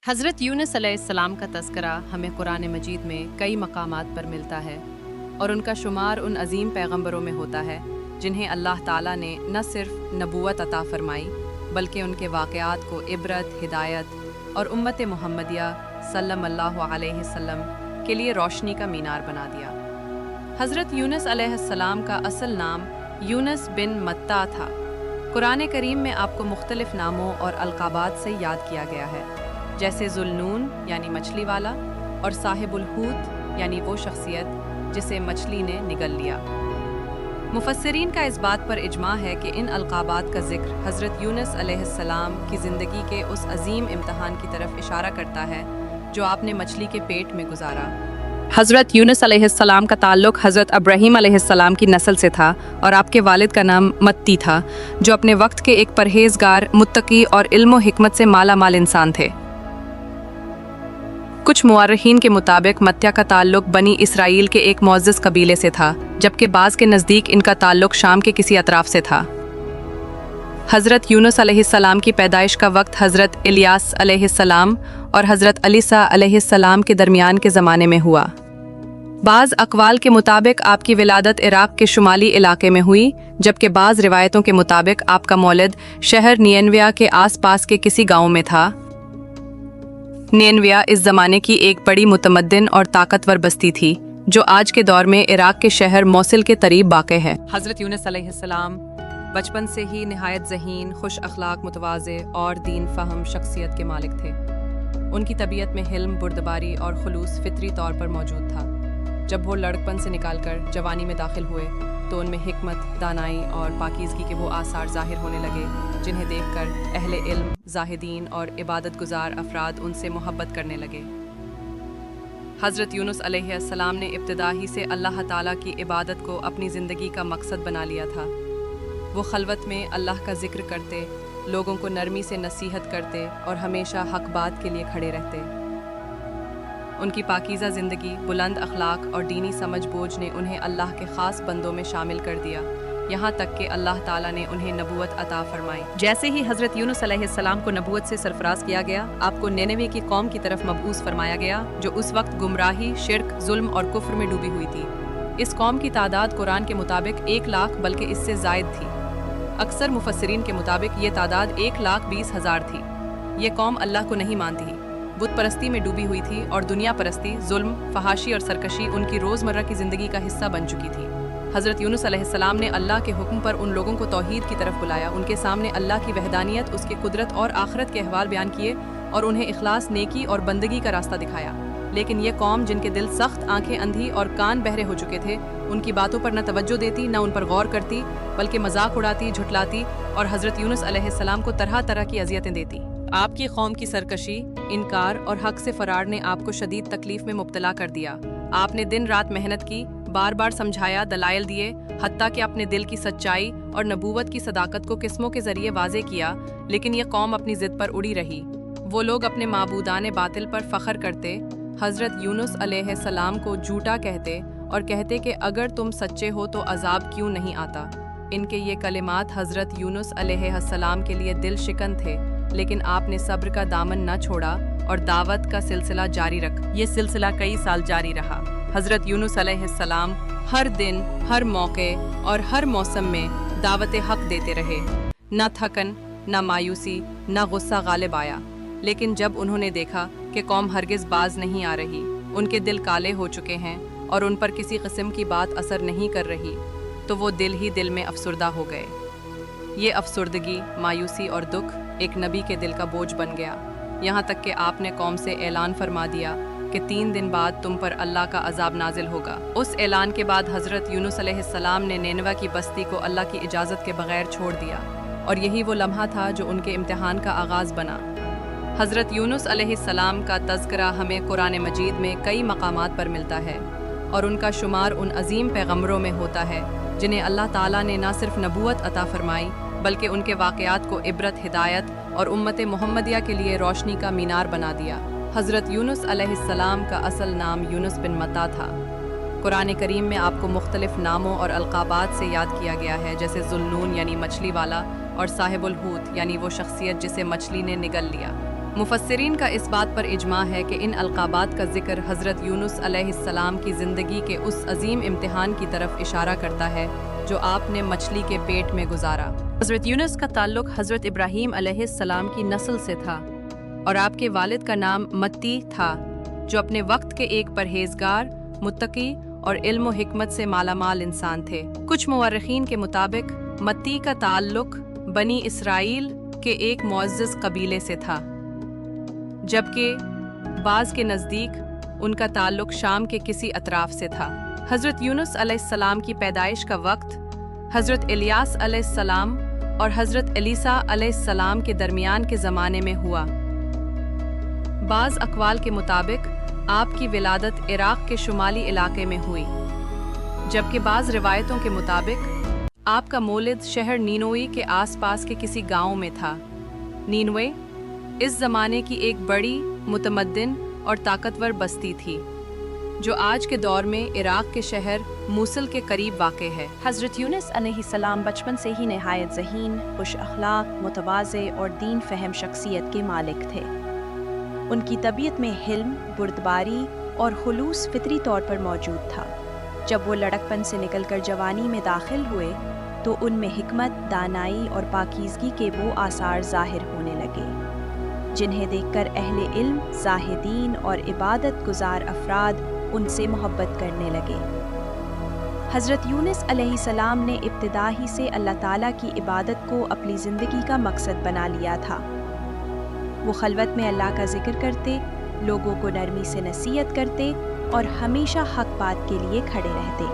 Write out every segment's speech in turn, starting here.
हज़रत यूनुस अलैहिस्सलाम का तज़किरा हमें कुरान मजीद में कई मकामात पर मिलता है और उनका शुमार उन अजीम पैगंबरों में होता है जिन्हें अल्लाह ताला ने न सिर्फ नबूवत अता फरमाई बल्कि उनके वाक़यात को इबरत, हिदायत और उम्मत मुहम्मदिया सल्लल्लाहु अलैहि वसल्लम के लिए रोशनी का मीनार बना दिया। हज़रत यूनुस अलैहिस्सलाम का असल नाम यूनुस बिन मत्ता था। कुरान करीम में आपको मुख्तलिफ नामों और अलक़ाबात से याद किया गया है, जैसे ज़ुल्नून यानी मछली वाला और साहिबुल हूत यानी वो शख्सियत जिसे मछली ने निगल लिया। मुफस्सिरीन का इस बात पर इजमा है कि इन अलक़ाबात का ज़िक्र हज़रत यूनुस अलैहिस्सलाम की ज़िंदगी के उस अजीम इम्तहान की तरफ इशारा करता है जो आपने मछली के पेट में गुजारा। हज़रत यूनुस अलैहिस्सलाम का ताल्लुक़ हज़रत इब्राहीम अलैहिस्सलाम की नस्ल से था और आपके वालिद का नाम मत्ती था, जो अपने वक्त के एक परहेज़गार, मुत्तकी और इल्म व हिकमत से माला माल इंसान थे। कुछ मुअर्रिखीन के मुताबिक मत्या का ताल्लुक बनी इसराइल के एक मुअज़्ज़ज़ कबीले से था, जबकि बाज़ के नज़दीक इनका ताल्लुक शाम के किसी अतराफ से था। हज़रत यूनुस अलैहिस्सलाम की पैदाइश का वक्त हज़रत इलियास अलैहिस्सलाम और हज़रत अलीसा अलैहिस्सलाम के दरमियान के ज़माने में हुआ। बाज़ अक़वाल के मुताबिक आपकी विलादत इराक़ के शुमाली इलाके में हुई, जबकि बाज़ रिवायतों के मुताबिक आपका मौलिद शहर निनविया के आस-पास के किसी गाँव में था। निनविया इस ज़माने की एक बड़ी मुतमद्दिन और ताकतवर बस्ती थी, जो आज के दौर में इराक़ के शहर मौसिल के करीब वाक़ है। हज़रत यूनुस अलैहिस्सलाम बचपन से ही निहायत ज़हीन, खुश अखलाक, मुतवाज़े और दीन फ़हम शख्सियत के मालिक थे। उनकी तबीयत में हिल्म, बुर्दबारी और खुलूस फितरी तौर पर मौजूद था। जब वो लड़कपन से निकालकर जवानी में दाखिल हुए तो उनमें हिकमत, दानाई और पाकीज़गी के वो आसार ज़ाहिर होने लगे जिन्हें देखकर अहले इल्म, ज़ाहिदीन और इबादत गुजार अफराद उनसे मोहब्बत करने लगे। हज़रत यूनुस अलैहिस्सलाम ने इब्तिदा ही से अल्लाह ताला की इबादत को अपनी ज़िंदगी का मकसद बना लिया था। वो खलवत में अल्लाह का ज़िक्र करते, लोगों को नरमी से नसीहत करते और हमेशा हक़ बात के लिए खड़े रहते। उनकी पाकीज़ा ज़िंदगी, बुलंद अखलाक और दीनी समझ बोझ ने उन्हें अल्लाह के ख़ास बंदों में शामिल कर दिया, यहाँ तक कि अल्लाह ताला ने उन्हें नबूवत अता फरमाई। जैसे ही हज़रत यूनुस अलैहिस्सलाम को नबूवत से सरफराज किया गया, आपको निनवे की कौम की तरफ मबऊस फरमाया गया, जो उस वक्त गुमराही, शिर्क, जुल्म और कुफ्र में डूबी हुई थी। इस कौम की तादाद कुरान के मुताबिक 1 लाख बल्कि इससे ज़ायद थी। अक्सर मुफस्सिरीन के मुताबिक ये तादाद 1,20,000 थी। ये कौम अल्लाह को नहीं मानती, बुत परस्ती में डूबी हुई थी और दुनिया परस्ती, जुल्म, फहाशी और सरकशी उनकी रोज़मर्रा की ज़िंदगी का हिस्सा बन चुकी थी। हज़रत यूनुस अलैहिस्सलाम ने अल्लाह के हुक्म पर उन लोगों को तौहीद की तरफ बुलाया, उनके सामने अल्लाह की वहदानियत, उसकी कुदरत और आखिरत के अहवाल बयान किए और उन्हें इखलास, नेकी और बंदगी का रास्ता दिखाया। लेकिन ये कौम, जिनके दिल सख्त, आंखें अंधी और कान बहरे हो चुके थे, उनकी बातों पर न तवज्जो देती, न उन पर गौर करती, बल्कि मजाक उड़ाती, झुटलाती और हज़रत यूनुस अलैहिस्सलाम को तरह तरह की अजियतें देती। आपकी कौम की सरकशी, इनकार और हक से फरार ने आपको शदीद तकलीफ में मुब्तला कर दिया। आपने दिन रात मेहनत की, बार बार समझाया, दलाइल दिए, हत्ता कि अपने दिल की सच्चाई और नबूवत की सदाकत को किस्मों के जरिए वाज़े किया, लेकिन यह कौम अपनी ज़िद पर उड़ी रही। वो लोग अपने माबूदान बातिल पर फ़ख्र करते, हज़रत यूनुस अलैहिस्सलाम को झूठा कहते और कहते कि अगर तुम सच्चे हो तो अजाब क्यों नहीं आता। इनके ये कलिमात हज़रत यूनुस अलैहिस्सलाम के लिए दिल शिकन थे, लेकिन आपने सब्र का दामन न छोड़ा और दावत का सिलसिला जारी रख। ये सिलसिला कई साल जारी रहा। हज़रत यूनुस अलैहिस्सलाम हर दिन, हर मौके और हर मौसम में दावत हक़ देते रहे। न थकन, न मायूसी, न गुस्सा गालिब आया। लेकिन जब उन्होंने देखा कि कौम हरगिज़ बाज नहीं आ रही, उनके दिल काले हो चुके हैं और उन पर किसी किस्म की बात असर नहीं कर रही, तो वो दिल ही दिल में अफसुर्दा हो गए। ये अफसुर्दगी, मायूसी और दुख एक नबी के दिल का बोझ बन गया, यहाँ तक कि आपने कौम से ऐलान फरमा दिया कि 3 दिन बाद तुम पर अल्लाह का अजाब नाजिल होगा। उस ऐलान के बाद हज़रत यूनुस अलैहिस्सलाम ने निनवा की बस्ती को अल्लाह की इजाज़त के बगैर छोड़ दिया और यही वो लम्हा था जो उनके इम्तिहान का आगाज़ बना। हज़रत यूनुस अलैहिस्सलाम का तज़किरा हमें कुरान मजीद में कई मकामात पर मिलता है और उनका शुमार उन अजीम पैगंबरों में होता है जिन्हें अल्लाह ताला ने न सिर्फ नबूवत अता फरमाई बल्कि उनके वाक़यात को इबरत, हिदायत और उम्मत मुहम्मदिया के लिए रोशनी का मीनार बना दिया। हज़रत यूनुस अलैहिस्सलाम का असल नाम यूनुस बिन मत्ता था। कुरान करीम में आपको मुख्तलिफ नामों और अलक़ाबात से याद किया गया है, जैसे ज़ुल्नून यानी मछली वाला और साहिबुल हूत यानी वो शख्सियत जिसे मछली ने निगल लिया। मुफस्सिरीन का इस बात पर इजमा है कि इन अलकाबात का जिक्र हज़रत यूनुस अलैहिस्सलाम की ज़िंदगी के उस अजीम इम्तिहान की तरफ इशारा करता है जो आपने मछली के पेट में गुजारा। हज़रत यूनुस का ताल्लुक़ हज़रत इब्राहीम अलैहिस्सलाम की नस्ल से था और आपके वालिद का नाम मत्ती था, जो अपने वक्त के एक परहेजगार, मुत्तकी और इल्म व हिकमत से मालामाल इंसान थे। कुछ मुअर्रिखीन के मुताबिक मत्ती का ताल्लुक़ बनी इसराइल के एक मुअज़्ज़ज़ कबीले से था, जबकि बाज़ के नज़दीक उनका ताल्लुक़ शाम के किसी अतराफ़ से था। हज़रत यूनुस अलैहिस्सलाम की पैदाइश का वक्त हज़रत इलियास अलैहिस्सलाम और हज़रत एलीसा अलैहिस्सलाम के दरमियान के ज़माने में हुआ। बाज़ अक़वाल के मुताबिक आपकी विलादत इराक़ के शुमाली इलाके में हुई, जबकि बाज़ रिवायतों के मुताबिक आपका मौलिद शहर नीनवे के आसपास के किसी गांव में था। नीनवे इस ज़माने की एक बड़ी, मुतमद्दिन और ताकतवर बस्ती थी, जो आज के दौर में इराक़ के शहर मूसल के करीब वाक़ है। हज़रत यूनुस अलैहिस्सलाम बचपन से ही नहायत ज़हीन, खुश अखलाक, मुतवाज़े और दीन फहम शख्सियत के मालिक थे। उनकी तबीयत में हिल्म, बुर्दबारी और खुलूस फितरी तौर पर मौजूद था। जब वो लड़कपन से निकलकर जवानी में दाखिल हुए तो उनमें हिकमत, दानाई और पाकीज़गी के वो आसार ज़ाहिर होने लगे, जिन्हें देखकर अहले इल्म, ज़ाहिदीन और इबादत गुजार अफराद उनसे मोहब्बत करने लगे। हज़रत यूनुस अलैहिस्सलाम ने इब्तिदा ही से अल्लाह ताला की इबादत को अपनी ज़िंदगी का मकसद बना लिया था। वो खलवत में अल्लाह का जिक्र करते, लोगों को नरमी से नसीहत करते और हमेशा हक बात के लिए खड़े रहते।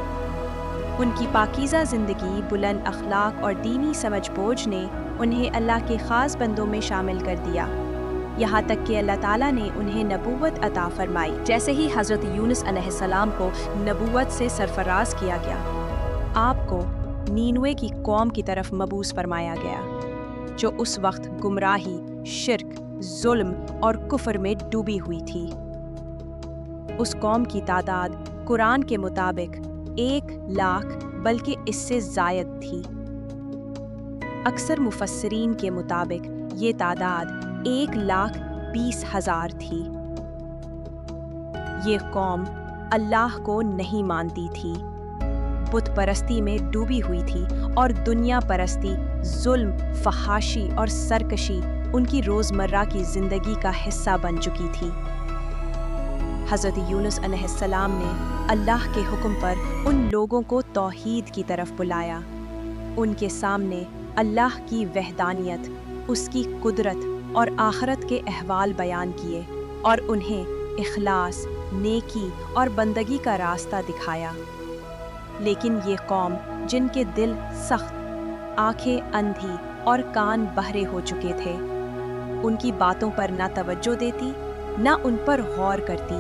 उनकी पाकीज़ा ज़िंदगी, बुलंद अखलाक और दीनी समझ बोझ ने उन्हें अल्लाह के ख़ास बंदों में शामिल कर दिया, यहाँ तक कि अल्लाह ताला ने उन्हें नबूवत अता फरमाई। जैसे ही हज़रत यूनुस अलैहिस्सलाम को नबूवत से सरफराज किया गया, आपको नीनवे की कौम की तरफ मबूस फरमाया गया, जो उस वक्त गुमराही, शिर्क, जुल्म और कुफ्र में डूबी हुई थी। उस कौम की तादाद कुरान के मुताबिक 1 लाख बल्कि इससे ज़ायद थी। अक्सर मुफस्सिरीन के मुताबिक ये तादाद 1,20,000 थी। ये कौम अल्लाह को नहीं मानती थी, बुत परस्ती में डूबी हुई थी और दुनिया परस्ती, जुल्म, फहाशी और सरकशी उनकी रोज़मर्रा की ज़िंदगी का हिस्सा बन चुकी थी। हज़रत यूनुस अलैहिस्सलाम ने अल्लाह के हुक्म पर उन लोगों को तौहीद की तरफ बुलाया। उनके सामने अल्लाह की वहदानियत, उसकी कुदरत और आखरत के अहवाल बयान किए और उन्हें इखलास, नेकी और बंदगी का रास्ता दिखाया। लेकिन ये कौम, जिनके दिल सख्त, आंखें अंधी और कान बहरे हो चुके थे, उनकी बातों पर ना तवज्जो देती, ना उन पर गौर करती,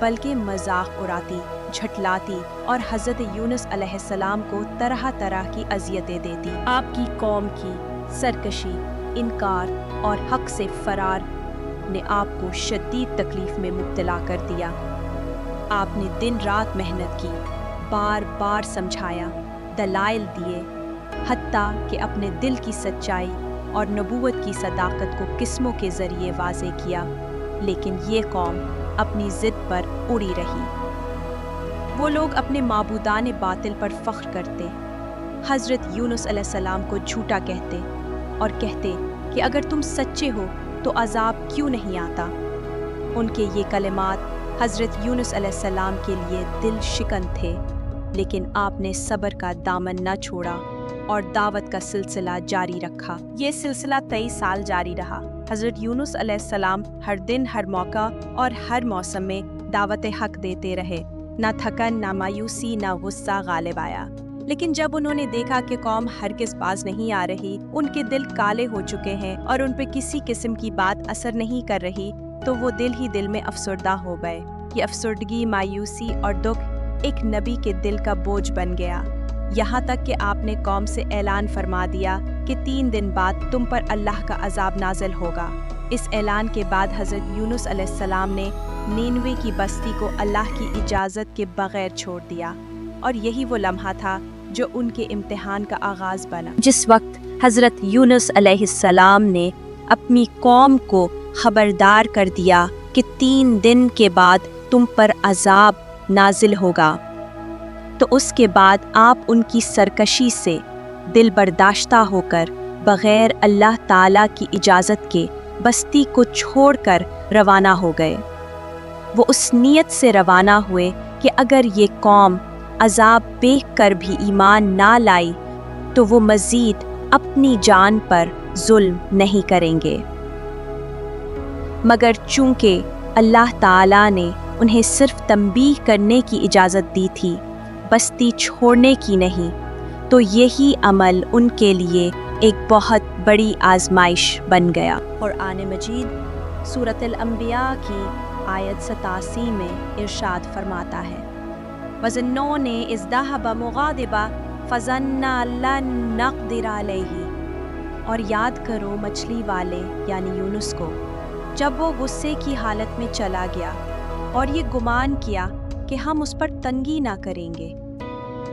बल्कि मजाक उड़ाती, झटलाती और हज़रत यूनुस अलैहिस्सलाम को तरह तरह की अज़ियतें देती। आपकी कौम की सरकशी, इनकार और हक से फरार ने आपको शदीद तकलीफ में मुब्तला कर दिया। आपने दिन रात मेहनत की, बार बार समझाया, दलाइल दिए, हत्ता कि अपने दिल की सच्चाई और नबूवत की सदाकत को किस्मों के ज़रिए वाज़े किया, लेकिन ये कौम अपनी ज़िद पर उड़ी रही। वो लोग अपने माबूदान बातिल पर फ़ख्र करते, हज़रत यूनुस अलैहिस्सलाम को झूठा कहते और कहते कि अगर तुम सच्चे हो तो अज़ाब क्यों नहीं आता। उनके ये कलिमात हज़रत यूनुस अलैहिस्सलाम के लिए दिल शिकन थे, लेकिन आपने सब्र का दामन न छोड़ा और दावत का सिलसिला जारी रखा। ये सिलसिला 23 साल जारी रहा। हज़रत यूनुस अलैहिस्सलाम हर दिन, हर मौका और हर मौसम में दावत हक देते रहे। ना थकन, ना मायूसी, ना गुस्सा गालिब आया। लेकिन जब उन्होंने देखा कि कौम हरगिज़ बाज नहीं आ रही, उनके दिल काले हो चुके हैं और उन पे किसी किस्म की बात असर नहीं कर रही, तो वो दिल ही दिल में अफसरदा हो गए। ये अफसरदगी, मायूसी और दुख एक नबी के दिल का बोझ बन गया, यहाँ तक कि आपने कौम से ऐलान फरमा दिया कि 3 दिन बाद तुम पर अल्लाह का अजाब नाजिल होगा। इस ऐलान के बाद हज़रत यूनुस अलैहिस्सलाम ने नीनवे की बस्ती को अल्लाह की इजाज़त के बगैर छोड़ दिया, और यही वो लम्हा था जो उनके इम्तिहान का आगाज़ बना। जिस वक्त हज़रत यूनुस अलैहिस्सलाम ने अपनी कौम को खबरदार कर दिया कि 3 दिन के बाद तुम पर अजाब नाजिल होगा। तो उसके बाद आप उनकी सरकशी से दिल बर्दाश्ता होकर बग़ैर अल्लाह ताला की इजाज़त के बस्ती को छोड़कर रवाना हो गए। वो उस नीयत से रवाना हुए कि अगर ये कौम अजाब देखकर भी ईमान ना लाई तो वो मज़ीद अपनी जान पर जुल्म नहीं करेंगे। मगर चूँकि अल्लाह ताला ने उन्हें सिर्फ तंबीह करने की इजाज़त दी थी, बस्ती छोड़ने की नहीं, तो यही अमल उनके लिए एक बहुत बड़ी आजमाइश बन गया। कुरान मजीद सूरत अल-अंबिया की आयत 87 में इरशाद फरमाता है, वज़न्नून इज़ ज़हब मुग़ादिबा फ़ज़न्ना लन नक़दिर अलैहि। और याद करो मछली वाले यानी यूनुस को, जब वो गुस्से की हालत में चला गया और ये गुमान किया कि हम उस पर तंगी ना करेंगे।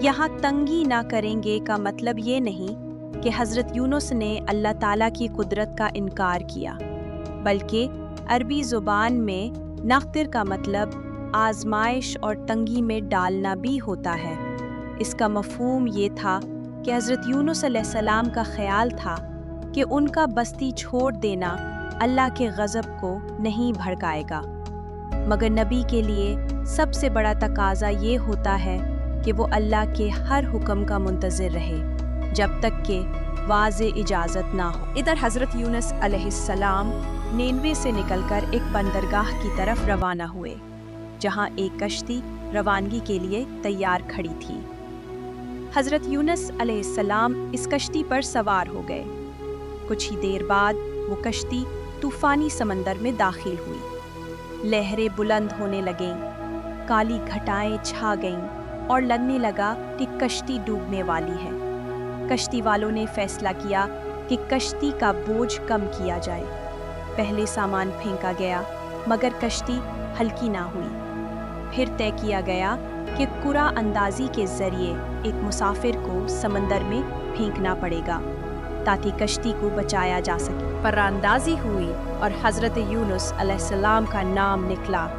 यहाँ तंगी ना करेंगे का मतलब ये नहीं कि हज़रत यूनुस ने अल्लाह ताला की कुदरत का इनकार किया, बल्कि अरबी ज़ुबान में नक़दिर का मतलब आजमाइश और तंगी में डालना भी होता है। इसका मफ़हूम ये था कि हज़रत यूनुस अलैहिस्सलाम का ख़याल था कि उनका बस्ती छोड़ देना अल्लाह के ग़ज़ब को नहीं भड़काएगा, मगर नबी के लिए सबसे बड़ा तकाज़ा ये होता है कि वो अल्लाह के हर हुक्म का मुंतज़िर रहे जब तक कि वाज़े इजाज़त ना हो। इधर हज़रत यूनुस अलैहिस्सलाम नीनवे से निकलकर एक बंदरगाह की तरफ रवाना हुए, जहाँ एक कश्ती रवानगी के लिए तैयार खड़ी थी। हज़रत यूनुस अलैहिस्सलाम इस कश्ती पर सवार हो गए। कुछ ही देर बाद वो कश्ती तूफ़ानी समंदर में दाखिल हुई। लहरें बुलंद होने लगीं, काली घटाएं छा गईं और लगने लगा कि कश्ती डूबने वाली है। कश्ती वालों ने फैसला किया कि कश्ती का बोझ कम किया जाए। पहले सामान फेंका गया, मगर कश्ती हल्की ना हुई। फिर तय किया गया कि कुरा अंदाज़ी के ज़रिए एक मुसाफिर को समंदर में फेंकना पड़ेगा ताकि कश्ती को बचाया जा सके। पर अंदाज़ी हुई और हज़रत यूनुस अलैहिस्सलाम का नाम निकला।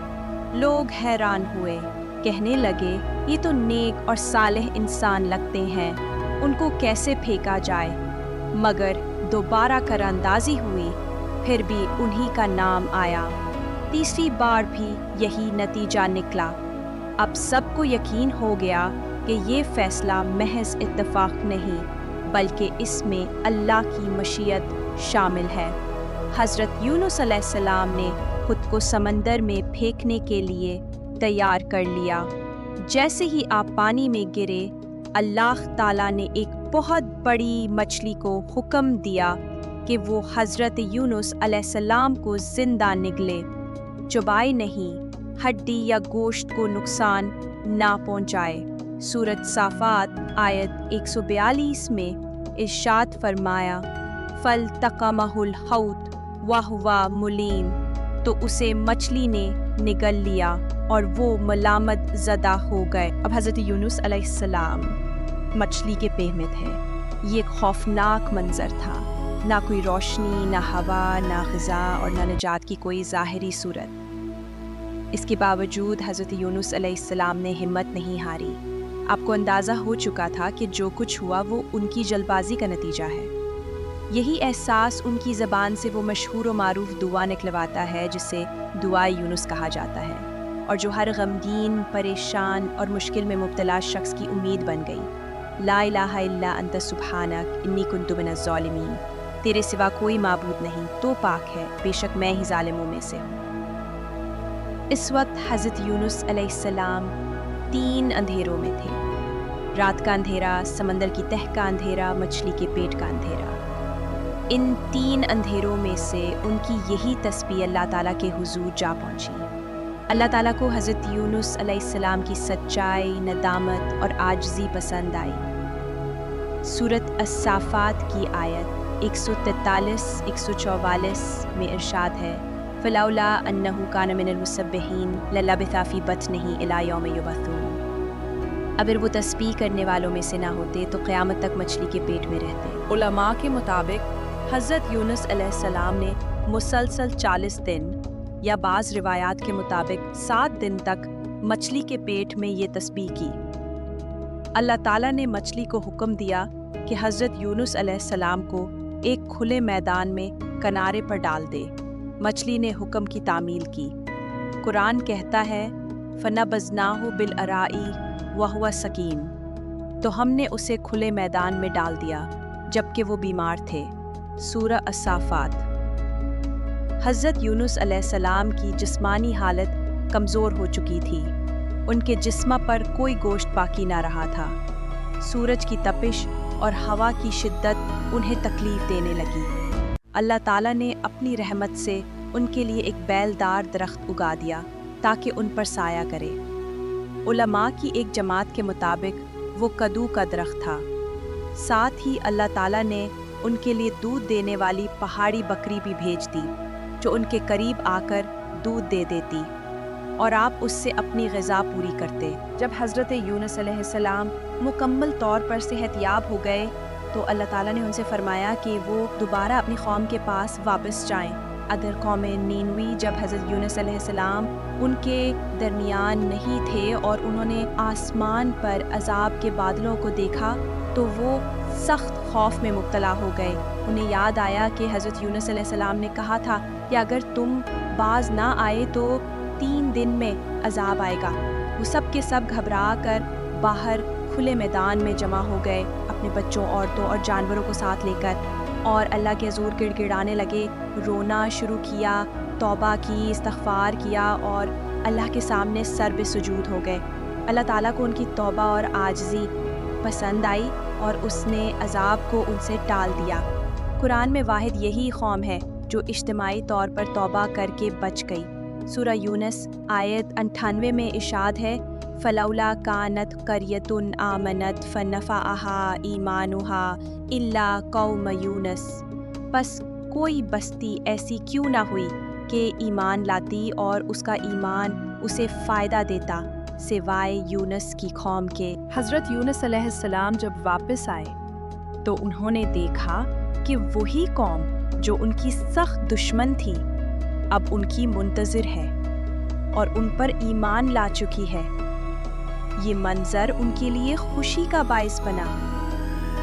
लोग हैरान हुए, कहने लगे ये तो नेक और सालेह इंसान लगते हैं, उनको कैसे फेंका जाए। मगर दोबारा करांदाज़ी हुई, फिर भी उन्हीं का नाम आया। तीसरी बार भी यही नतीजा निकला। अब सबको यकीन हो गया कि ये फ़ैसला महज इत्तेफाक नहीं, बल्कि इसमें अल्लाह की मशीयत शामिल है। हज़रत यूनुस अलैहिस्सलाम ने खुद को समंदर में फेंकने के लिए तैयार कर लिया। जैसे ही आप पानी में गिरे, अल्लाह ताला ने एक बहुत बड़ी मछली को हुक्म दिया कि वो हज़रत यूनुस अलैहिस्सलाम को ज़िंदा निगले, चुबाए नहीं, हड्डी या गोश्त को नुकसान ना पहुँचाए। सूरत साफ़ात आयत 142 में इरशाद फरमाया, फल तक़महुल हौत वहुवा मुलीम। तो उसे मछली ने निगल लिया और वो मलामत ज़दा हो गए। अब हज़रत यूनुस अलैहिस्सलाम मछली के पेट में थे। ये एक खौफनाक मंज़र था, ना कोई रोशनी, ना हवा, ना ग़िज़ा और ना निजात की कोई ज़ाहिरी सूरत। इसके बावजूद हज़रत यूनुस अलैहिस्सलाम ने हिम्मत नहीं हारी। आपको अंदाज़ा हो चुका था कि जो कुछ हुआ वो उनकी जल्दबाजी का नतीजा है। यही एहसास उनकी ज़बान से वो मशहूर व मारूफ दुआ निकलवाता है जिसे दुआ यूनुस कहा जाता है, और जो हर गमगीन, परेशान और मुश्किल में मुब्तला शख्स की उम्मीद बन गई। ला इलाहा इल्ला अंत सुब्हानक इन्नी कुन्तु मिनज़ ज़ालिमीन। तेरे सिवा कोई माबूद नहीं, तो पाक है, बेशक मैं ही ज़ालिमों में से हूँ। इस वक्त हज़रत यूनुस अलैहिस्सलाम 3 अंधेरों में थे। रात का अंधेरा, समंदर की तह का अंधेरा, मछली के पेट का अंधेरा। इन 3 अंधेरों में से उनकी यही तस्बीह अल्लाह ताला के हुजूर जा पहुंची। अल्लाह ताला को हज़रत यूनुस अलैहिस्सलाम की सच्चाई, नदामत और आजिज़ी पसंद आई। सूरत अस्साफ़ात की आयत 143-144 में इरशाद है, फ़लौला अन्नहु कान मिनल मुसब्बिहीन ललबिथा फ़ी बत्निही इला यौम युबअसून। अगर वो तस्बीह करने वालों में से ना होते तो क़यामत तक मछली के पेट में रहते। उलमा के मुताबिक हज़रत यूनुस अलैहिस्सलाम ने मुसलसल 40 दिन या बाज़ रिवायात के मुताबिक 7 दिन तक मछली के पेट में ये तस्बीह की। अल्लाह ताला ने मछली को हुक्म दिया कि हज़रत यूनुस अलैहिस्सलाम को एक खुले मैदान में किनारे पर डाल दे। मछली ने हुक्म की तामील की। कुरान कहता है फ़नबज़नाहु बिलअराई वहुवा सकीम, तो हमने उसे खुले मैदान में डाल दिया जबकि वो बीमार थे। सूरह अस्साफ़ात। हज़रत यूनुस अलैहिस्सलाम की जिस्मानी हालत कमज़ोर हो चुकी थी। उनके जिस्म पर कोई गोश्त बाकी ना रहा था। सूरज की तपिश और हवा की शिद्दत उन्हें तकलीफ़ देने लगी। अल्लाह ताला ने अपनी रहमत से उनके लिए एक बेलदार दरख्त उगा दिया ताकि उन पर साया करे। उलमा की एक जमात के मुताबिक वो कद्दू का दरख्त था। साथ ही अल्लाह ताला ने उनके लिए दूध देने वाली पहाड़ी बकरी भी भेज दी जो उनके करीब आकर दूध दे देती और आप उससे अपनी ग़िज़ा पूरी करते। जब हज़रत यूनुस अलैहिस्सलाम मुकम्मल तौर पर सेहतयाब हो गए तो अल्लाह ताला ने उनसे फरमाया कि वो दोबारा अपनी कौम के पास वापस जाएं। अदर कौम नीनवी जब हज़रत यूनुस अलैहिस्सलाम उनके दरमियान नहीं थे और उन्होंने आसमान पर अज़ाब के बादलों को देखा तो वो सख्त खौफ में मुब्तला हो गए। उन्हें याद आया कि हज़रत यूनुस अलैहिस्सलाम ने कहा था कि अगर तुम बाज ना आए तो 3 दिन में अज़ाब आएगा। वो सब के सब घबरा कर बाहर खुले मैदान में जमा हो गए अपने बच्चों, औरतों और जानवरों को साथ लेकर, और अल्लाह के हुज़ूर गिड़गिड़ाने लगे, रोना शुरू किया, तौबा की, इस्तग़फ़ार किया और अल्लाह के सामने सर पे सुजूद हो गए। अल्लाह ताला को उनकी तौबा और आजिज़ी पसंद आई और उसने अज़ाब को उनसे टाल दिया। कुरान में वाहिद यही कौम है जो इज्तिमाई तौर पर तौबा करके बच गई। सूरह यूनुस आयत 98 में इरशाद है फ़लौला कानत क़रियतुन आमनत फ़नफ़अहा ईमानुहा इल्ला कौम यूनुस, बस कोई बस्ती ऐसी क्यों ना हुई कि ईमान लाती और उसका ईमान उसे फ़ायदा देता सिवाय यूनुस की कौम के। हज़रत यूनुस अलैहिस्सलाम जब वापस आए तो उन्होंने देखा कि वही कौम जो उनकी सख्त दुश्मन थी अब उनकी मुंतज़िर है और उन पर ईमान ला चुकी है। ये मंज़र उनके लिए खुशी का बाइस बना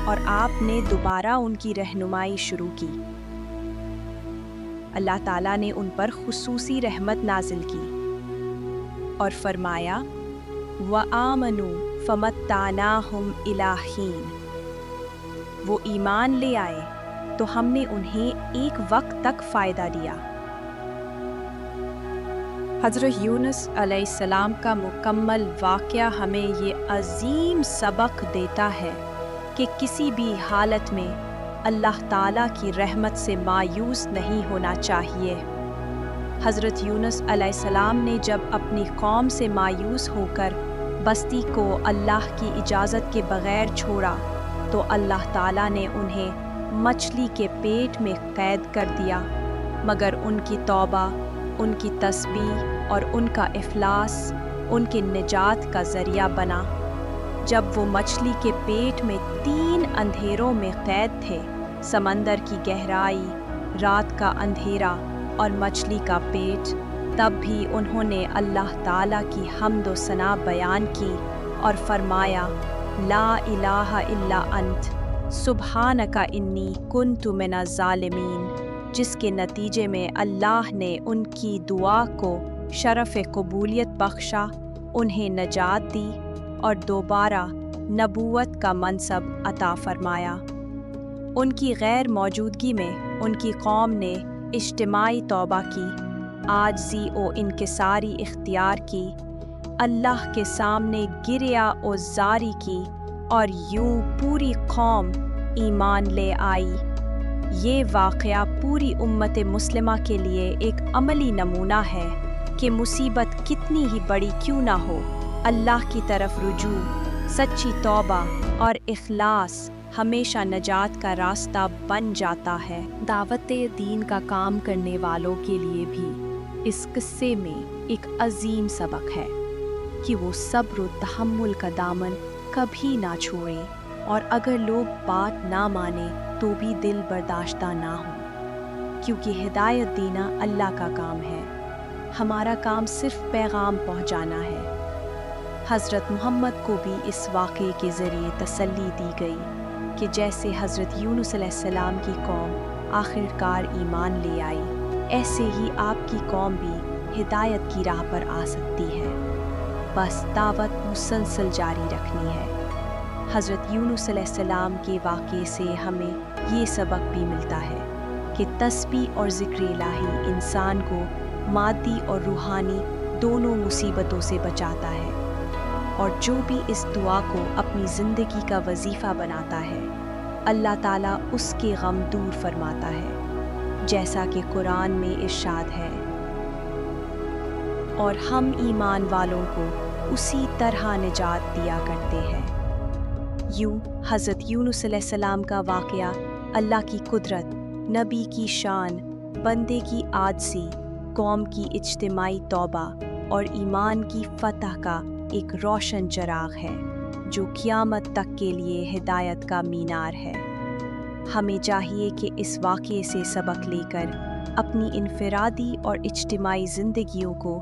और आपने दोबारा उनकी रहनुमाई शुरू की। अल्लाह ताला ने उन पर खुसूसी रहमत नाजिल की और फरमाया व आमनु फमत्तानाहुम इला हीन, वो ईमान ले आए तो हमने उन्हें एक वक्त तक फ़ायदा दिया। हज़रत यूनुस अलैहिस्सलाम का मुकम्मल वाक़या हमें ये अज़ीम सबक देता है कि किसी भी हालत में अल्लाह ताला की रहमत से मायूस नहीं होना चाहिए। हज़रत यूनुस अलैहिस्सलाम ने जब अपनी कौम से मायूस होकर बस्ती को अल्लाह की इजाज़त के बग़ैर छोड़ा तो अल्लाह ताला ने उन्हें मछली के पेट में क़ैद कर दिया, मगर उनकी तौबा, उनकी तस्बीह और उनका इफ़लास उनके निजात का ज़रिया बना। जब वो मछली के पेट में 3 अंधेरों में क़ैद थे, समंदर की गहराई, रात का अंधेरा और मछली का पेट, तब भी उन्होंने अल्लाह ताला की हम्द व सना बयान की और फरमाया ला इलाहा इल्ला अंत सुब्हानका इन्नी कुन्तु मिनज़ ज़ालिमीन, जिसके नतीजे में अल्लाह ने उनकी दुआ को शरफ़ कबूलियत बख्शा, उन्हें नजात दी और दोबारा नबूवत का मनसब अता फरमाया। उनकी गैर मौजूदगी में उनकी कौम ने इज्तिमाई तौबा की, आजिज़ी और इनकिसारी इख्तियार की, अल्लाह के सामने गिरिया और जारी की और यूं पूरी कौम ईमान ले आई। ये वाक़या पूरी उम्मत मुस्लिमा के लिए एक अमली नमूना है कि मुसीबत कितनी ही बड़ी क्यों ना हो, अल्लाह की तरफ रुजू, सच्ची तौबा और इखलास हमेशा नजात का रास्ता बन जाता है। दावत दीन का काम करने वालों के लिए भी इस किस्से में एक अजीम सबक है कि वो सब्र और तहम्मुल का दामन कभी ना छोड़ें और अगर लोग बात ना माने तो भी दिल बर्दाश्ता ना हो। क्योंकि हिदायत देना अल्लाह का काम है, हमारा काम सिर्फ पैगाम पहुंचाना है। हज़रत मोहम्मद को भी इस वाक़े के ज़रिए तसल्ली दी गई कि जैसे हज़रत यूनुस अलैहिस्सलाम की कौम आखिरकार ईमान ले आई, ऐसे ही आपकी कौम भी हिदायत की राह पर आ सकती है। बस दावत मुसलसल जारी रखनी है। हज़रत यूनुस अलैहिस्सलाम के वाक़े से हमें ये सबक भी मिलता है कि तस्बीह और ज़िक्र इलाही इंसान को मादी और रूहानी दोनों मुसीबतों से बचाता है, और जो भी इस दुआ को अपनी ज़िंदगी का वजीफ़ा बनाता है, अल्लाह ताला उसके गम दूर फरमाता है, जैसा कि कुरान में इरशाद है, और हम ईमान वालों को उसी तरह निजात दिया करते हैं। यूँ हज़रत यूनुस अलैहिस्सलाम का वाक़या अल्लाह की कुदरत, नबी की शान, बंदे की आजज़ी, कौम की इज्तिमाई तौबा और ईमान की फतह का एक रोशन चराग है जो क़यामत तक के लिए हिदायत का मीनार है। हमें चाहिए कि इस वाक़े से सबक लेकर अपनी इनफरादी और इज्तिमाई ज़िंदगियों को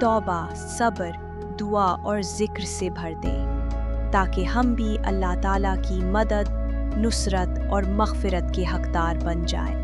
तौबा, सब्र, दुआ और ज़िक्र से भर दें, ताकि हम भी अल्लाह ताला की मदद, नुसरत और मग़फ़िरत के हक़दार बन जाएं।